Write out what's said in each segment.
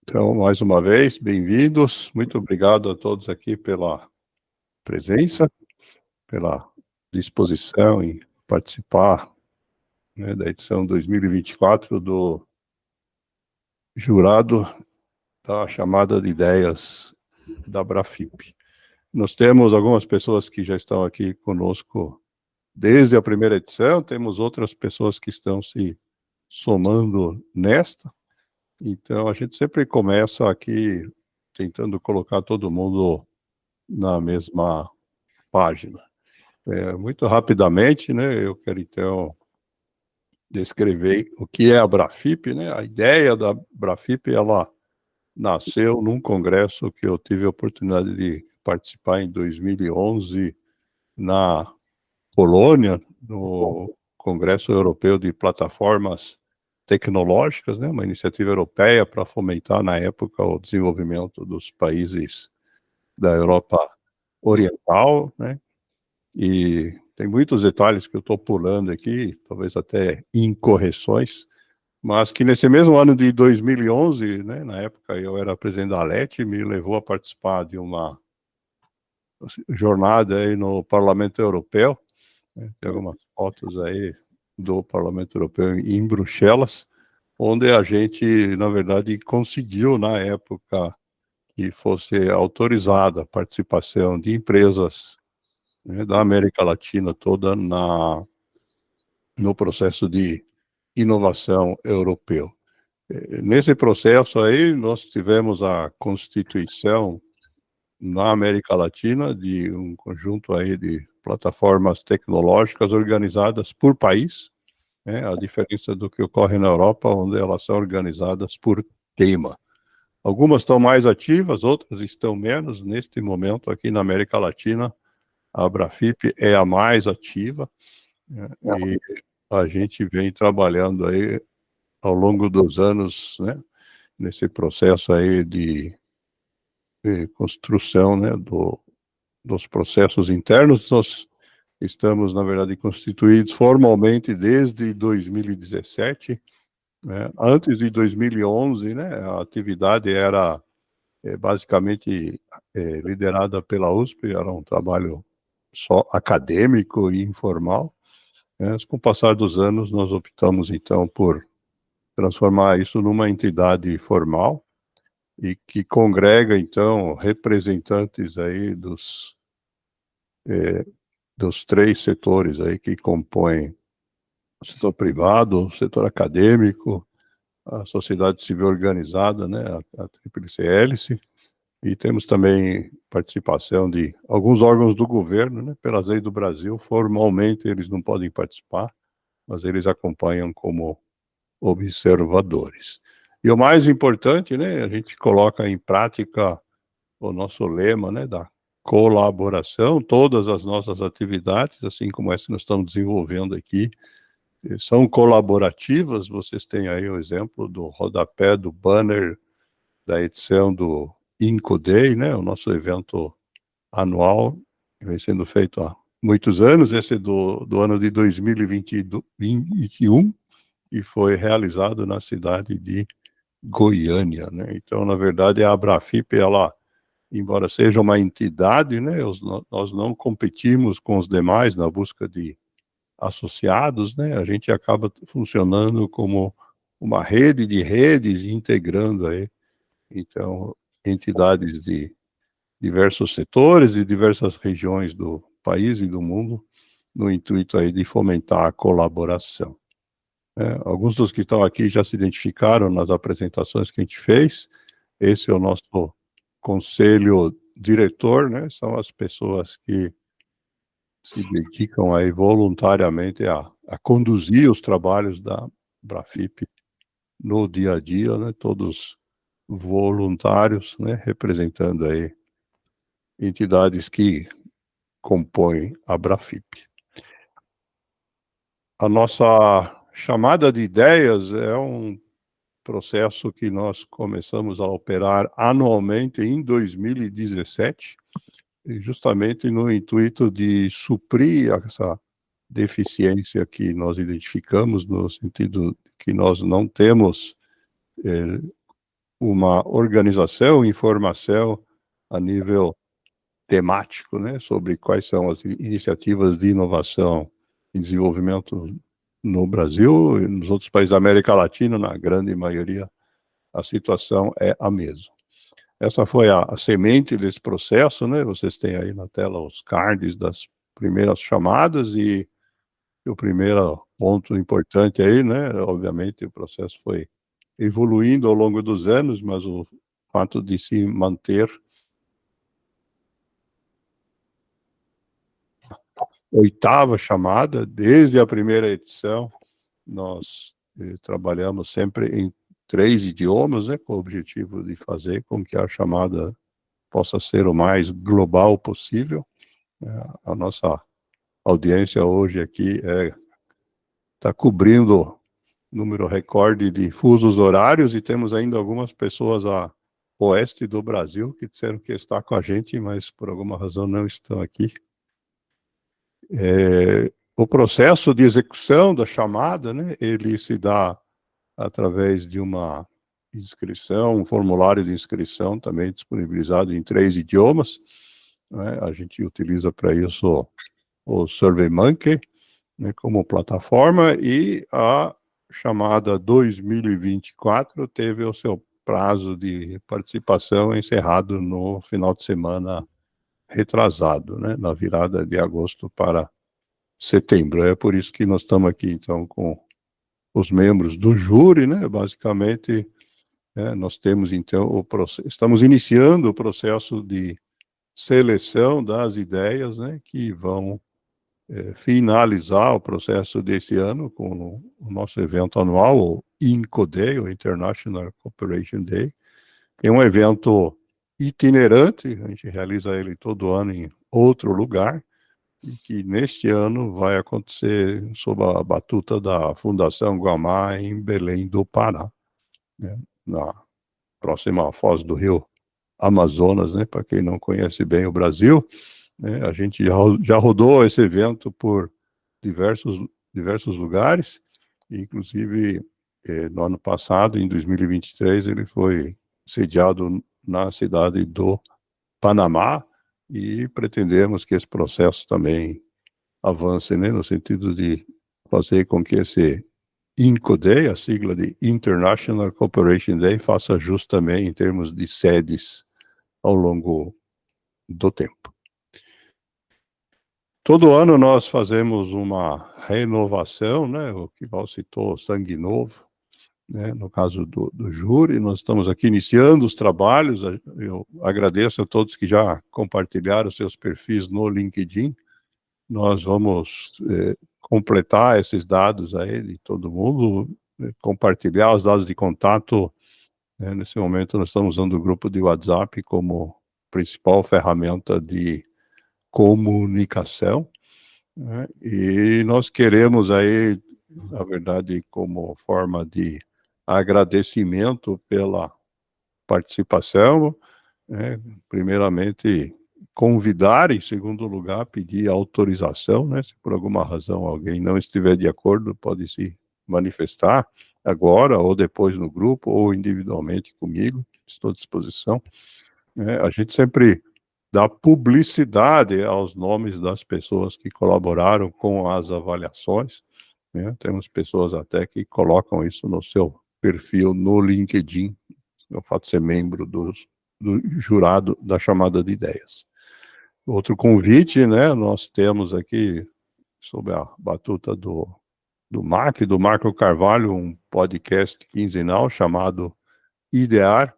Então, mais uma vez, bem-vindos. Muito obrigado a todos aqui pela presença, pela disposição em participar, né, da edição 2024 do jurado da chamada de ideias da Brafip. Nós temos algumas pessoas que já estão aqui conosco desde a primeira edição, temos outras pessoas que estão se somando nesta. Então, a gente sempre começa aqui tentando colocar todo mundo na mesma página. Muito rapidamente, né, eu quero então descrever o que é a Brafip, né? A ideia da Brafip, ela nasceu num congresso que eu tive a oportunidade de participar em 2011 na Polônia, no Congresso Europeu de Plataformas Tecnológicas, né, uma iniciativa europeia para fomentar, na época, o desenvolvimento dos países da Europa Oriental, né, e tem muitos detalhes que eu estou pulando aqui, talvez até incorreções, mas que nesse mesmo ano de 2011, né, na época eu era presidente da ALET, me levou a participar de uma jornada aí no Parlamento Europeu, né, tem algumas fotos aí do Parlamento Europeu em Bruxelas, onde a gente, na verdade, conseguiu, na época, que fosse autorizada a participação de empresas, né, da América Latina toda no processo de inovação europeu. Nesse processo aí, nós tivemos a constituição na América Latina de um conjunto aí de plataformas tecnológicas organizadas por país, né, a diferença do que ocorre na Europa, onde elas são organizadas por tema. Algumas estão mais ativas, outras estão menos. Neste momento, aqui na América Latina, a Abrafip é a mais ativa, né, e a gente vem trabalhando aí ao longo dos anos, né, nesse processo aí de construção, né, dos processos internos. Nós estamos, na verdade, constituídos formalmente desde 2017, né? Antes de 2011, né, a atividade era basicamente liderada pela USP, era um trabalho só acadêmico e informal, né? Mas com o passar dos anos, nós optamos, então, por transformar isso numa entidade formal e que congrega, então, representantes aí dos três setores aí que compõem o setor privado, o setor acadêmico, a sociedade civil organizada, né, a Tríplice Hélice, e temos também participação de alguns órgãos do governo, né, pelas leis do Brasil. Formalmente eles não podem participar, mas eles acompanham como observadores. E o mais importante, né, a gente coloca em prática o nosso lema, né, da colaboração. Todas as nossas atividades, assim como essa que nós estamos desenvolvendo aqui, são colaborativas. Vocês têm aí o exemplo do rodapé do banner da edição do Inco Day, né, o nosso evento anual, que vem sendo feito há muitos anos. Esse é do ano de 2021, e foi realizado na cidade de Goiânia, né? Então, na verdade, a Abrafip, ela, embora seja uma entidade, né, nós não competimos com os demais na busca de associados, né? A gente acaba funcionando como uma rede de redes, integrando aí, então, entidades de diversos setores e diversas regiões do país e do mundo, no intuito aí de fomentar a colaboração. Alguns dos que estão aqui já se identificaram nas apresentações que a gente fez. Esse é o nosso conselho diretor, né? São as pessoas que se dedicam aí voluntariamente a conduzir os trabalhos da Brafip no dia a dia, né? Todos voluntários, né? Representando aí entidades que compõem a Brafip. A nossa chamada de ideias é um processo que nós começamos a operar anualmente em 2017, justamente no intuito de suprir essa deficiência que nós identificamos, no sentido que nós não temos uma organização, informação a nível temático, né, sobre quais são as iniciativas de inovação e desenvolvimento no Brasil e nos outros países da América Latina, na grande maioria, a situação é a mesma. Essa foi a semente desse processo, né? Vocês têm aí na tela os cards das primeiras chamadas e o primeiro ponto importante aí, né? Obviamente o processo foi evoluindo ao longo dos anos, mas o fato de se manter oitava chamada, desde a primeira edição, nós trabalhamos sempre em 3 idiomas, né? Com o objetivo de fazer com que a chamada possa ser o mais global possível. A nossa audiência hoje aqui está cobrindo número recorde de fusos horários e temos ainda algumas pessoas a oeste do Brasil que disseram que está com a gente, mas por alguma razão não estão aqui. O processo de execução da chamada, né, ele se dá através de uma inscrição, um formulário de inscrição também disponibilizado em 3 idiomas, né? A gente utiliza para isso o SurveyMonkey, né, como plataforma, e a chamada 2024 teve o seu prazo de participação encerrado no final de semana retrasado, né, na virada de agosto para setembro. É por isso que nós estamos aqui, então, com os membros do júri, né, basicamente, nós temos, então, estamos iniciando o processo de seleção das ideias, né, que vão finalizar o processo desse ano com o nosso evento anual, o INCO Day, o International Cooperation Day, que é um evento itinerante, a gente realiza ele todo ano em outro lugar, e que neste ano vai acontecer sob a batuta da Fundação Guamá, em Belém do Pará, né, na próxima foz do rio Amazonas, né, para quem não conhece bem o Brasil, né, a gente já rodou esse evento por diversos lugares, inclusive no ano passado, em 2023, ele foi sediado na cidade do Panamá, e pretendemos que esse processo também avance, né, no sentido de fazer com que esse INCO Day, a sigla de International Cooperation Day, faça jus também em termos de sedes ao longo do tempo. Todo ano nós fazemos uma renovação, né, o que Val citou, sangue novo, né, no caso do júri. Nós estamos aqui iniciando os trabalhos. Eu agradeço a todos que já compartilharam seus perfis no LinkedIn. Nós vamos completar esses dados aí de todo mundo, compartilhar os dados de contato, né. Nesse momento nós estamos usando o grupo de WhatsApp como principal ferramenta de comunicação, né, e nós queremos aí, na verdade, como forma de agradecimento pela participação, né, primeiramente convidar, em segundo lugar, pedir autorização, né, se por alguma razão alguém não estiver de acordo, pode se manifestar agora ou depois no grupo ou individualmente comigo, estou à disposição. A gente sempre dá publicidade aos nomes das pessoas que colaboraram com as avaliações, né? Temos pessoas até que colocam isso no seu perfil no LinkedIn, o fato de ser membro do jurado da chamada de ideias. Outro convite, né, nós temos aqui, sob a batuta do Marco Carvalho, um podcast quinzenal chamado Idear.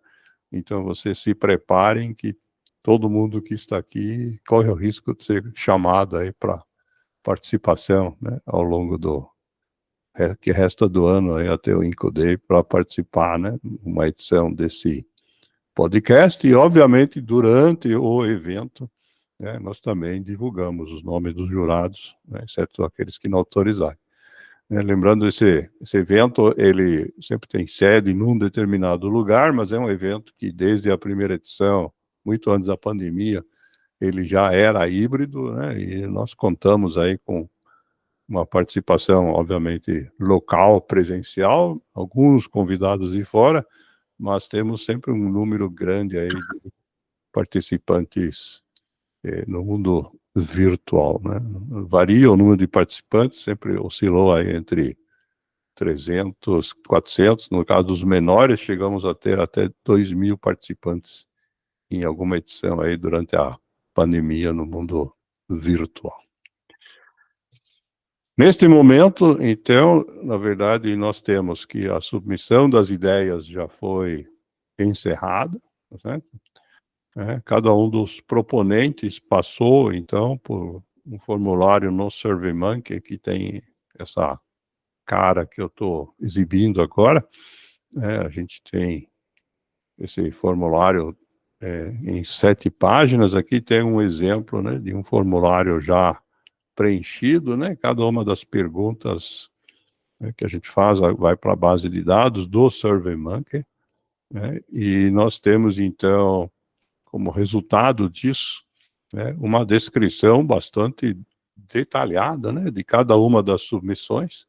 Então, vocês se preparem que todo mundo que está aqui corre o risco de ser chamado aí para participação, né, ao longo do que resta do ano aí até o INCO Day para participar, né, uma edição desse podcast. E obviamente durante o evento, né, nós também divulgamos os nomes dos jurados, né, exceto aqueles que não autorizarem. Lembrando, esse evento, ele sempre tem sede em um determinado lugar, mas é um evento que desde a primeira edição, muito antes da pandemia, ele já era híbrido, né, e nós contamos aí com uma participação, obviamente, local, presencial, alguns convidados de fora, mas temos sempre um número grande aí de participantes no mundo virtual, né? Varia o número de participantes, sempre oscilou aí entre 300, 400, no caso dos menores, chegamos a ter até 2.000 participantes em alguma edição aí durante a pandemia no mundo virtual. Neste momento, então, na verdade, nós temos que a submissão das ideias já foi encerrada, certo? Cada um dos proponentes passou, então, por um formulário no SurveyMonkey, que tem essa cara que eu estou exibindo agora. A gente tem esse formulário em 7 páginas. Aqui tem um exemplo, né, de um formulário já preenchido, né? Cada uma das perguntas, né, que a gente faz vai para a base de dados do SurveyMonkey, né? E nós temos, então, como resultado disso, né, uma descrição bastante detalhada, né, de cada uma das submissões,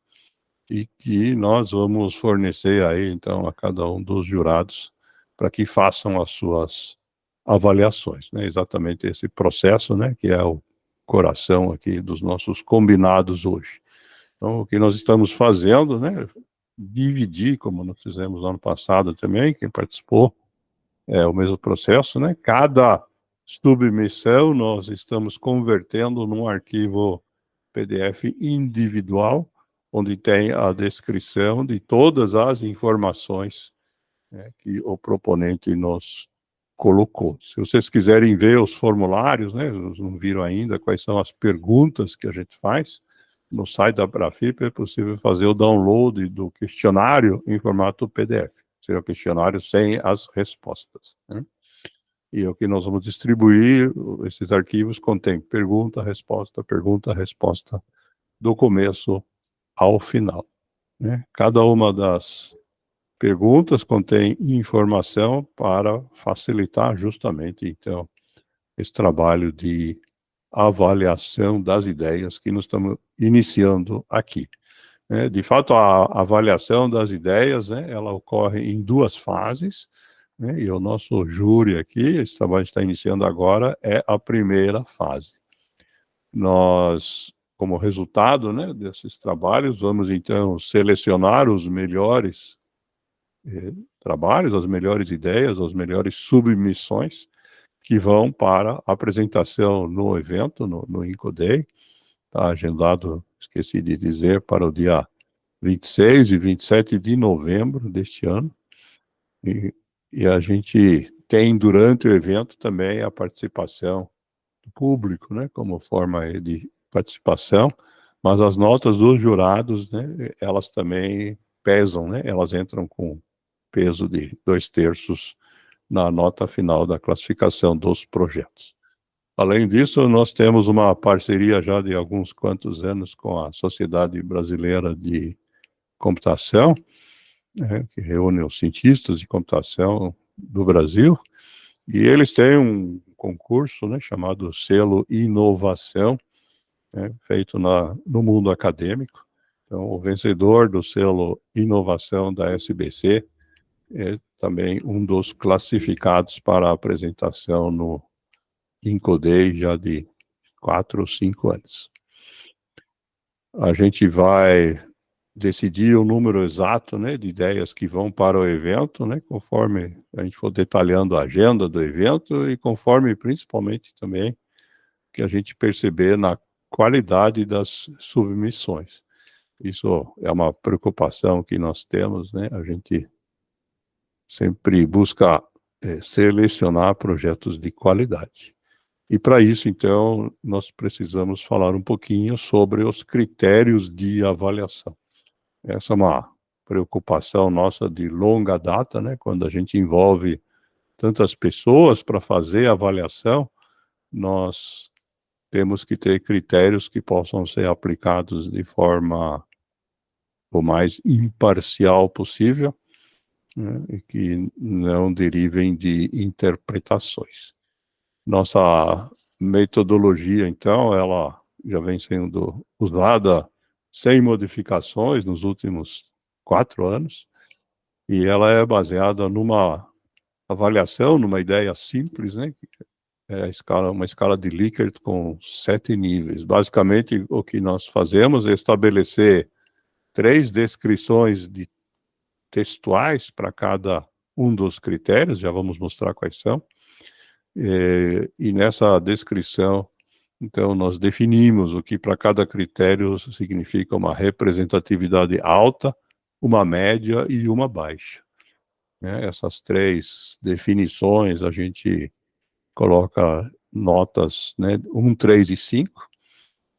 e que nós vamos fornecer aí, então, a cada um dos jurados para que façam as suas avaliações, né? Exatamente esse processo, né, que é o coração aqui dos nossos combinados hoje. Então, o que nós estamos fazendo, né, dividir, como nós fizemos no ano passado também, quem participou, o mesmo processo, né? Cada submissão nós estamos convertendo num arquivo PDF individual, onde tem a descrição de todas as informações, né, que o proponente nos colocou. Se vocês quiserem ver os formulários, né, não viram ainda quais são as perguntas que a gente faz, no site da Abrafip é possível fazer o download do questionário em formato PDF. Seria o questionário sem as respostas, né? E o que nós vamos distribuir, esses arquivos contém pergunta, resposta, do começo ao final, né? Cada uma das perguntas contém informação para facilitar justamente, então, esse trabalho de avaliação das ideias que nós estamos iniciando aqui. De fato, a avaliação das ideias, né, ela ocorre em 2 fases, né, e o nosso júri aqui, esse trabalho que está iniciando agora, é a primeira fase. Nós, como resultado, né, desses trabalhos, vamos então selecionar os melhores trabalhos, as melhores ideias, as melhores submissões que vão para apresentação no evento, no Incoday. Está agendado, esqueci de dizer, para o dia 26 e 27 de novembro deste ano. E a gente tem, durante o evento, também a participação do público, né, como forma de participação, mas as notas dos jurados, né, elas também pesam, né, elas entram com peso de 2/3 na nota final da classificação dos projetos. Além disso, nós temos uma parceria já de alguns quantos anos com a Sociedade Brasileira de Computação, né, que reúne os cientistas de computação do Brasil, e eles têm um concurso, né, chamado Selo Inovação, né, feito no mundo acadêmico. Então, o vencedor do selo Inovação da SBC é também um dos classificados para a apresentação no Incoday já de 4 ou 5 anos. A gente vai decidir o número exato, né, de ideias que vão para o evento, né, conforme a gente for detalhando a agenda do evento e conforme, principalmente, também, que a gente perceber na qualidade das submissões. Isso é uma preocupação que nós temos, né, a gente sempre busca selecionar projetos de qualidade. E para isso, então, nós precisamos falar um pouquinho sobre os critérios de avaliação. Essa é uma preocupação nossa de longa data, né? Quando a gente envolve tantas pessoas para fazer a avaliação, nós temos que ter critérios que possam ser aplicados de forma o mais imparcial possível, né? E que não derivem de interpretações. Nossa metodologia, então, ela já vem sendo usada sem modificações nos últimos 4 anos, e ela é baseada numa avaliação, numa ideia simples, né? É uma escala de Likert com 7 níveis. Basicamente, o que nós fazemos é estabelecer 3 descrições textuais para cada um dos critérios, já vamos mostrar quais são, e nessa descrição, então, nós definimos o que para cada critério significa uma representatividade alta, uma média e uma baixa, né? Essas 3 definições, a gente coloca notas, né, 1, 3 e 5,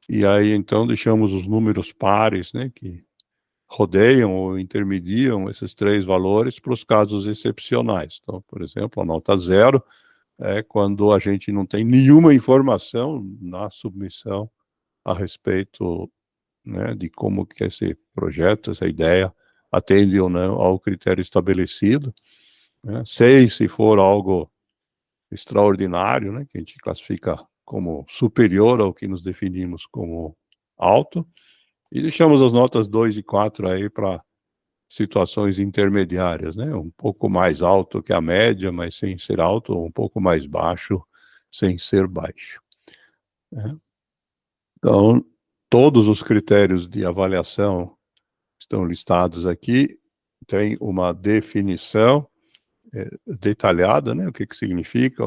e aí, então, deixamos os números pares, né, que rodeiam ou intermediam esses 3 valores para os casos excepcionais. Então, por exemplo, a nota 0 é quando a gente não tem nenhuma informação na submissão a respeito, né, de como que esse projeto, essa ideia, atende ou não ao critério estabelecido, né? 6, se for algo extraordinário, né, que a gente classifica como superior ao que nos definimos como alto, e deixamos as notas 2 e 4 aí para situações intermediárias, né, um pouco mais alto que a média, mas sem ser alto, ou um pouco mais baixo, sem ser baixo, né. Então, todos os critérios de avaliação estão listados aqui, tem uma definição detalhada, né, o que significa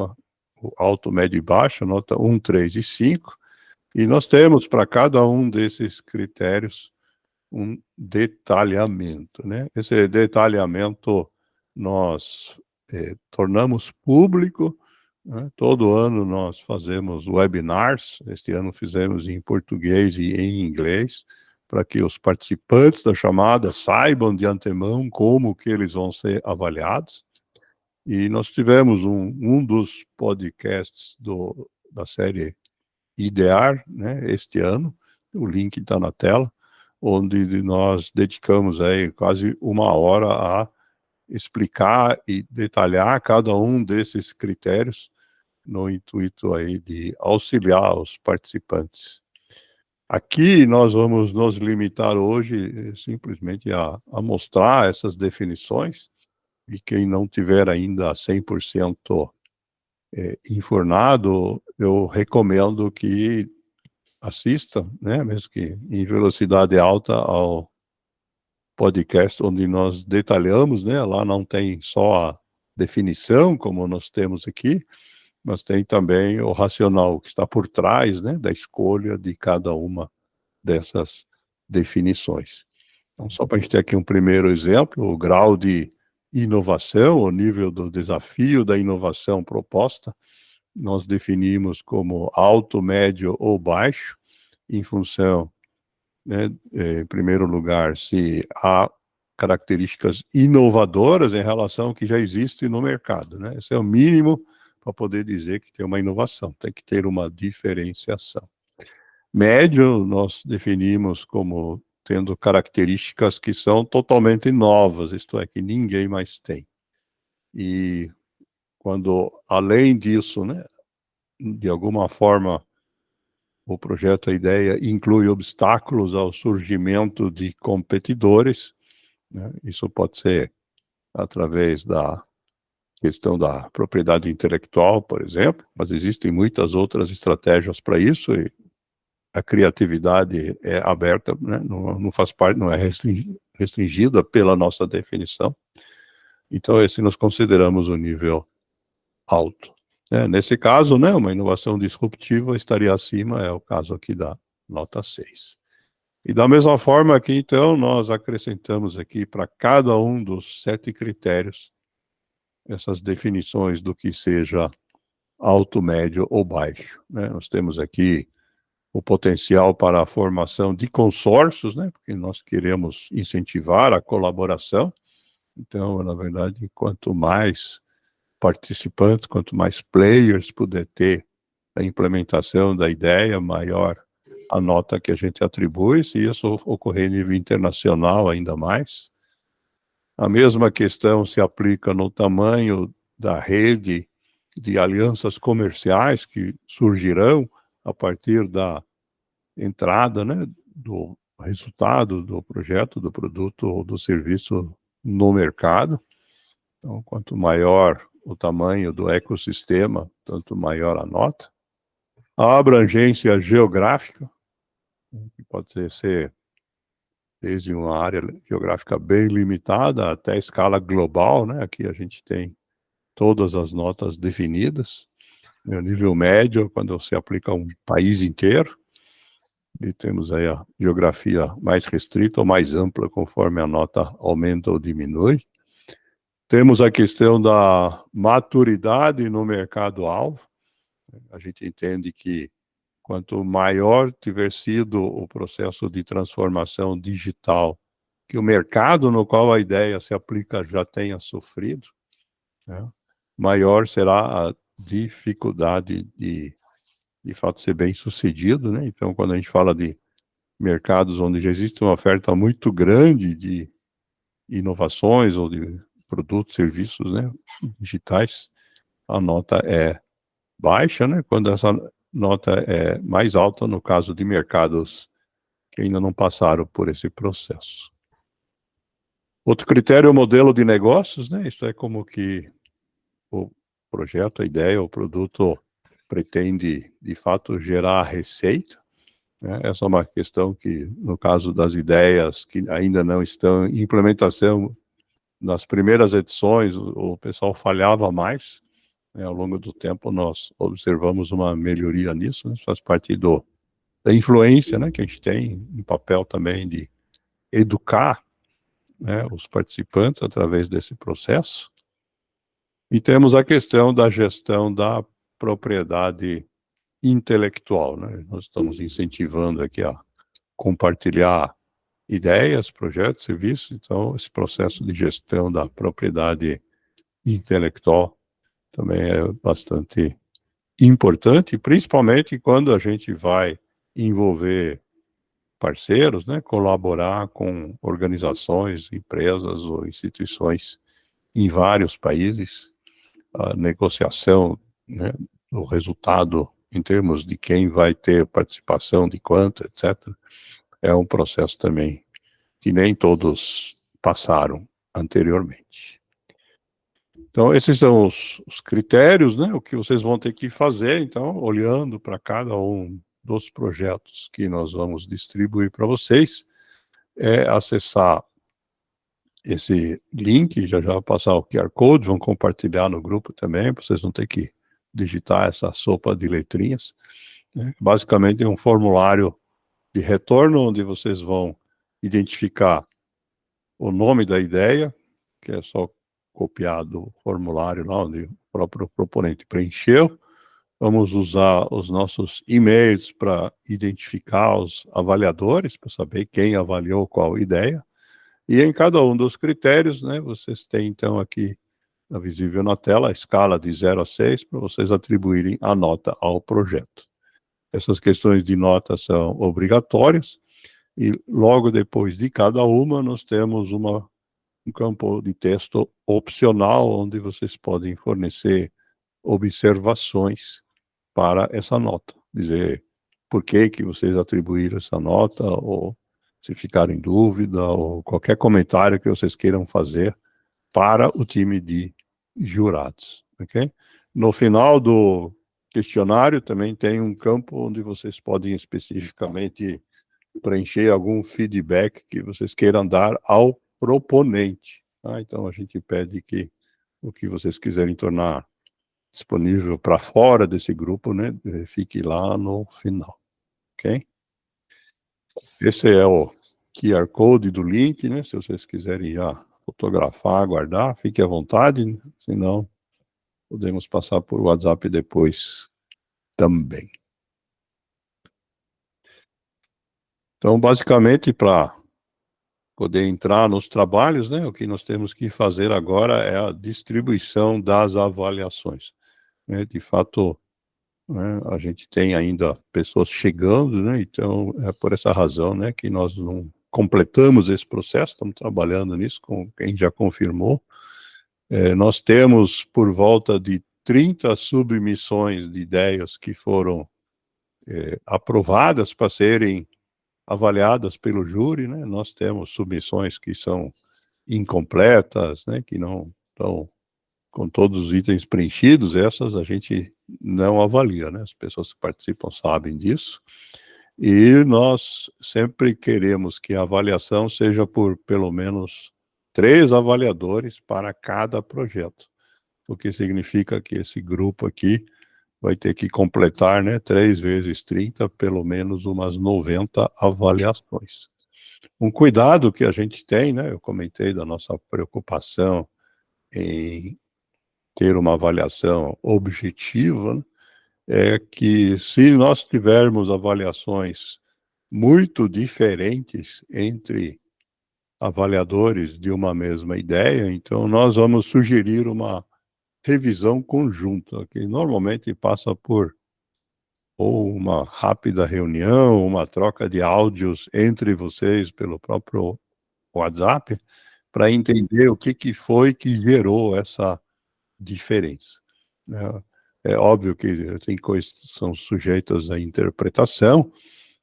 o alto, médio e baixo, nota 1, 3 e 5, e nós temos para cada um desses critérios um detalhamento, né? Esse detalhamento nós tornamos público, né? Todo ano nós fazemos webinars, este ano fizemos em português e em inglês, para que os participantes da chamada saibam de antemão como que eles vão ser avaliados. E nós tivemos um dos podcasts da série IDEAR, né, este ano, o link está na tela, onde nós dedicamos aí quase 1 hora a explicar e detalhar cada um desses critérios, no intuito aí de auxiliar os participantes. Aqui nós vamos nos limitar hoje simplesmente a mostrar essas definições, e quem não tiver ainda 100% informado, eu recomendo que assista, né, mesmo que em velocidade alta, ao podcast onde nós detalhamos, né, lá não tem só a definição, como nós temos aqui, mas tem também o racional que está por trás, né, da escolha de cada uma dessas definições. Então, só para a gente ter aqui um primeiro exemplo, o grau de inovação, o nível do desafio da inovação proposta, nós definimos como alto, médio ou baixo, em função, né, em primeiro lugar, se há características inovadoras em relação ao que já existe no mercado, né? Esse é o mínimo para poder dizer que tem uma inovação, tem que ter uma diferenciação. Médio, nós definimos como tendo características que são totalmente novas, isto é, que ninguém mais tem. E quando, além disso, né, de alguma forma, o projeto, a ideia, inclui obstáculos ao surgimento de competidores, né? Isso pode ser através da questão da propriedade intelectual, por exemplo, mas existem muitas outras estratégias para isso, e a criatividade é aberta, né? Não faz parte, não é restringida pela nossa definição. Então, esse nós consideramos o nível alto, né? Nesse caso, né, uma inovação disruptiva estaria acima, é o caso aqui da nota 6. E da mesma forma aqui, então, nós acrescentamos aqui para cada um dos 7 critérios essas definições do que seja alto, médio ou baixo, né? Nós temos aqui o potencial para a formação de consórcios, né, porque nós queremos incentivar a colaboração. Então, na verdade, quanto mais participantes, quanto mais players puder ter a implementação da ideia, maior a nota que a gente atribui, se isso ocorrer em nível internacional, ainda mais. A mesma questão se aplica no tamanho da rede de alianças comerciais que surgirão a partir da entrada, né, do resultado do projeto, do produto ou do serviço no mercado. Então, quanto maior o tamanho do ecossistema, tanto maior a nota. A abrangência geográfica, que pode ser desde uma área geográfica bem limitada até a escala global, né? Aqui a gente tem todas as notas definidas. No nível médio, quando se aplica a um país inteiro, e temos aí a geografia mais restrita ou mais ampla, conforme a nota aumenta ou diminui. Temos a questão da maturidade no mercado-alvo. A gente entende que quanto maior tiver sido o processo de transformação digital, que o mercado no qual a ideia se aplica já tenha sofrido, né, maior será a dificuldade de fato, ser bem sucedido, né? Então, quando a gente fala de mercados onde já existe uma oferta muito grande de inovações ou de produtos, serviços, né, digitais, a nota é baixa, né? Quando essa nota é mais alta, no caso de mercados que ainda não passaram por esse processo. Outro critério é o modelo de negócios, né? Isso é como que o projeto, a ideia, o produto pretende, de fato, gerar receita, né? Essa é uma questão que, no caso das ideias que ainda não estão em implementação, nas primeiras edições, o pessoal falhava mais, né? Ao longo do tempo, nós observamos uma melhoria nisso, né? Isso faz parte da influência, né, que a gente tem, um papel também de educar, né, os participantes através desse processo. E temos a questão da gestão da propriedade intelectual, né? Nós estamos incentivando aqui a compartilhar ideias, projetos, serviços, então esse processo de gestão da propriedade intelectual também é bastante importante, principalmente quando a gente vai envolver parceiros, né, colaborar com organizações, empresas ou instituições em vários países, a negociação, né, do resultado em termos de quem vai ter participação, de quanto, etc., é um processo também que nem todos passaram anteriormente. Então, esses são os critérios, né, o que vocês vão ter que fazer, então, olhando para cada um dos projetos que nós vamos distribuir para vocês, é acessar esse link, já vou passar o QR Code, vão compartilhar no grupo também, para vocês não terem que digitar essa sopa de letrinhas, né? Basicamente é um formulário de retorno, onde vocês vão identificar o nome da ideia, que é só copiar do formulário lá, onde o próprio proponente preencheu. Vamos usar os nossos e-mails para identificar os avaliadores, para saber quem avaliou qual ideia. E em cada um dos critérios, né, vocês têm então aqui, visível na tela, a escala de 0 a 6, para vocês atribuírem a nota ao projeto. Essas questões de nota são obrigatórias, e logo depois de cada uma, nós temos um campo de texto opcional, onde vocês podem fornecer observações para essa nota, dizer por que vocês atribuíram essa nota, ou se ficarem em dúvida, ou qualquer comentário que vocês queiram fazer para o time de jurados, ok? No final do questionário também tem um campo onde vocês podem especificamente preencher algum feedback que vocês queiram dar ao proponente, tá? Então a gente pede que o que vocês quiserem tornar disponível para fora desse grupo, né, fique lá no final, ok? Esse é o QR Code do link, né, se vocês quiserem já fotografar, guardar, fique à vontade, né? Senão podemos passar por WhatsApp depois também. Então, basicamente, para poder entrar nos trabalhos, né, o que nós temos que fazer agora é a distribuição das avaliações, né? De fato, né, a gente tem ainda pessoas chegando, né, então é por essa razão, né, que nós não completamos esse processo, estamos trabalhando nisso com quem já confirmou. Nós temos por volta de 30 submissões de ideias que foram aprovadas para serem avaliadas pelo júri, né? Nós temos submissões que são incompletas, né, que não estão com todos os itens preenchidos, essas a gente não avalia, né, as pessoas que participam sabem disso, e nós sempre queremos que a avaliação seja por pelo menos 3 avaliadores para cada projeto, o que significa que esse grupo aqui vai ter que completar, né, 3 vezes 30, pelo menos umas 90 avaliações. Um cuidado que a gente tem, né, eu comentei da nossa preocupação em ter uma avaliação objetiva, né, é que se nós tivermos avaliações muito diferentes entre avaliadores de uma mesma ideia, então nós vamos sugerir uma revisão conjunta, que normalmente passa por ou uma rápida reunião, uma troca de áudios entre vocês pelo próprio WhatsApp, para entender o que que foi que gerou essa diferença, né. É óbvio que tem coisas que são sujeitas à interpretação,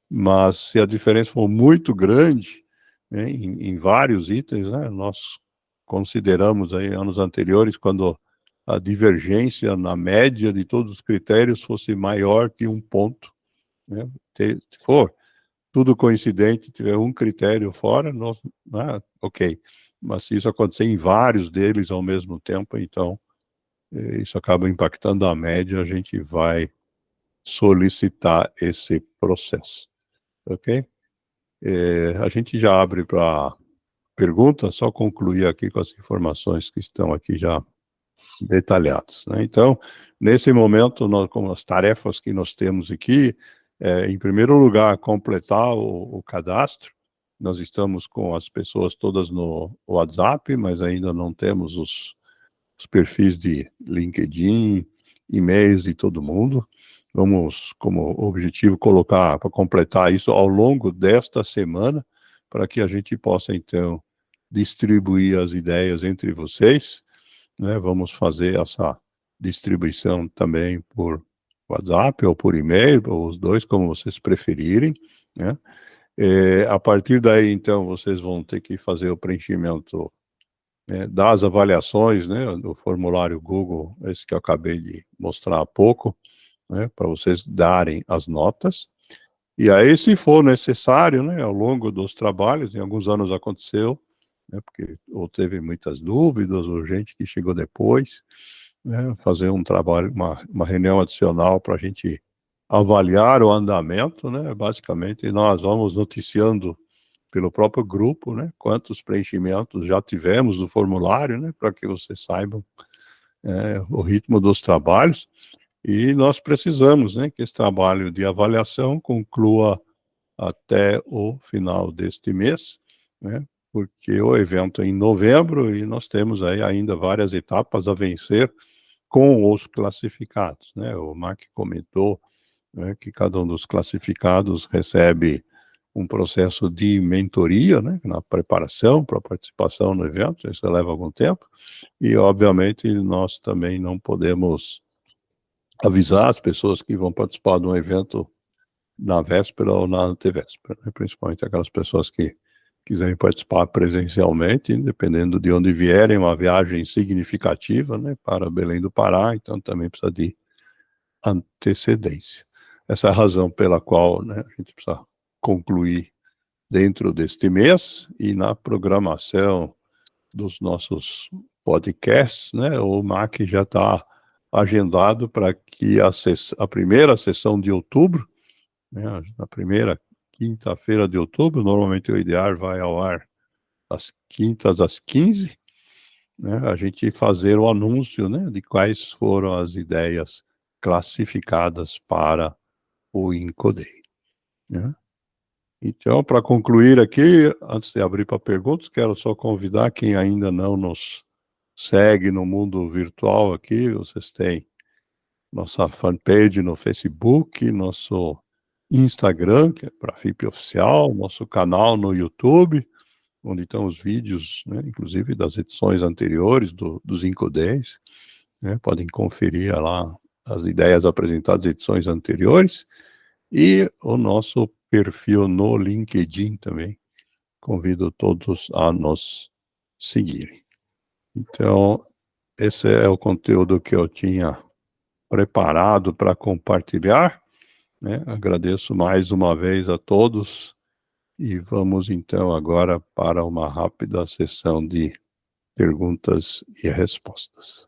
mas se a diferença for muito grande, né, em vários itens, né, nós consideramos aí anos anteriores, quando a divergência na média de todos os critérios fosse maior que 1 ponto, né, se for tudo coincidente, tiver um critério fora, nós, ok. Mas se isso acontecer em vários deles ao mesmo tempo, então, isso acaba impactando a média, a gente vai solicitar esse processo, ok? A gente já abre para perguntas, só concluir aqui com as informações que estão aqui já detalhadas, né. Então, nesse momento, nós, como as tarefas que nós temos aqui, em primeiro lugar, completar o cadastro. Nós estamos com as pessoas todas no WhatsApp, mas ainda não temos os perfis de LinkedIn, e-mails de todo mundo. Vamos, como objetivo, colocar para completar isso ao longo desta semana, para que a gente possa, então, distribuir as ideias entre vocês, né. Vamos fazer essa distribuição também por WhatsApp ou por e-mail, ou os 2, como vocês preferirem, né. A partir daí, então, vocês vão ter que fazer o preenchimento, das avaliações, né, do formulário Google, esse que eu acabei de mostrar há pouco, né, para vocês darem as notas. E aí, se for necessário, né, ao longo dos trabalhos, em alguns anos aconteceu, né, porque ou teve muitas dúvidas, ou gente que chegou depois, né, fazer um trabalho, uma reunião adicional para a gente avaliar o andamento, né, basicamente nós vamos noticiando pelo próprio grupo, né, quantos preenchimentos já tivemos do formulário, né, para que vocês saibam, o ritmo dos trabalhos, e nós precisamos, né, que esse trabalho de avaliação conclua até o final deste mês, né, porque o evento é em novembro e nós temos aí ainda várias etapas a vencer com os classificados, né. O Mark comentou, né, que cada um dos classificados recebe um processo de mentoria, né, na preparação para a participação no evento, isso leva algum tempo, e obviamente nós também não podemos avisar as pessoas que vão participar de um evento na véspera ou na antevéspera, né, principalmente aquelas pessoas que quiserem participar presencialmente, dependendo de onde vierem, uma viagem significativa, né, para Belém do Pará, então também precisa de antecedência. Essa é a razão pela qual, né, a gente precisa concluir dentro deste mês, e na programação dos nossos podcasts, né, o MAC já está agendado para que a primeira sessão de outubro, né, na primeira quinta-feira de outubro, normalmente o IDEAR vai ao ar às quintas às 15, né, a gente fazer o anúncio, né, de quais foram as ideias classificadas para o Incodei, né. Então, para concluir aqui, antes de abrir para perguntas, quero só convidar quem ainda não nos segue no mundo virtual aqui, vocês têm nossa fanpage no Facebook, nosso Instagram, que é para FIP Oficial, nosso canal no YouTube, onde estão os vídeos, né, inclusive das edições anteriores dos Incodés, né, podem conferir lá as ideias apresentadas em edições anteriores, e o nosso perfil no LinkedIn também. Convido todos a nos seguirem. Então, esse é o conteúdo que eu tinha preparado para compartilhar, né? Agradeço mais uma vez a todos e vamos então agora para uma rápida sessão de perguntas e respostas.